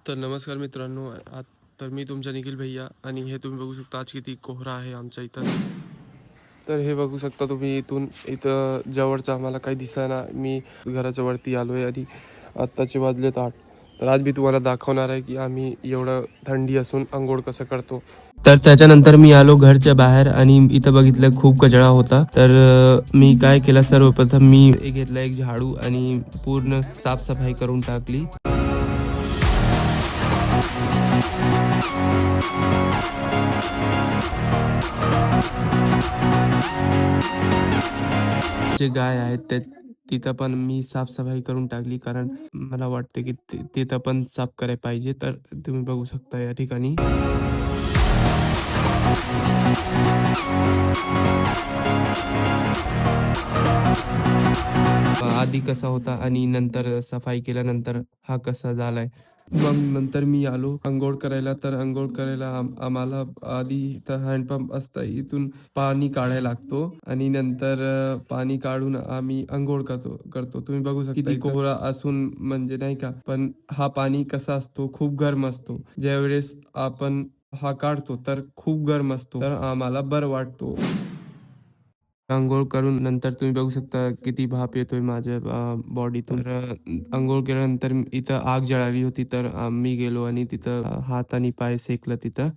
तर नमस्कार मित्रांनो. तर मी तुमचा निखिल भैया आणि हे तुम्ही बघू शकता आज किती कोहरा आहे आमच्या इथं. तर हे बघू शकता तुम्ही इथं जवळचं आम्हाला काही दिसेना. मी घराच्या वरती आलो आहे आणि आत्ताचे वाजलेत 8. तर आज मी तुम्हाला दाखवणार आहे की आम्ही एवढं थंडी असून अंघोळ कसं करतो. तर त्याच्यानंतर मी आलो घरच्या बाहेर आणि इथं बघितलं खूप कचरा होता. तर मी काय केलं, सर्वप्रथम मी घेतला एक झाडू आणि पूर्ण साफसफाई करून टाकली. जे गाय आहेत ते तिथं पण मी साफसफाई करून टाकली, कारण मला वाटते की तिथं पण साफ करायला पाहिजे. तर तुम्ही बघू शकता या ठिकाणी. आधी कसा होता आणि नंतर सफाई केल्यानंतर हा कसा झालाय. मग नंतर मी आलो अंघोळ करायला. तर अंघोळ करायला आम्हाला आधी इथं हँडपंप असतं, इथून पाणी काढायला लागतो आणि नंतर पाणी काढून आम्ही अंघोळ करतो. तुम्ही बघू शकता किती कोहरा असून, म्हणजे नाही का, पण हा पाणी कसा असतो, खूप गरम असतो. ज्यावेळेस आपण हा काढतो तर खूप गरम असतो, तर आम्हाला बरं वाटतो. अंघोळ करून नंतर तुम्ही बघू शकता किती भाप येतोय माझ्या बॉडीतून. तर अंघोळ केल्यानंतर इथं आग जळाली होती, तर मी गेलो आणि तिथं हात आणि पाय सेकलं तिथं.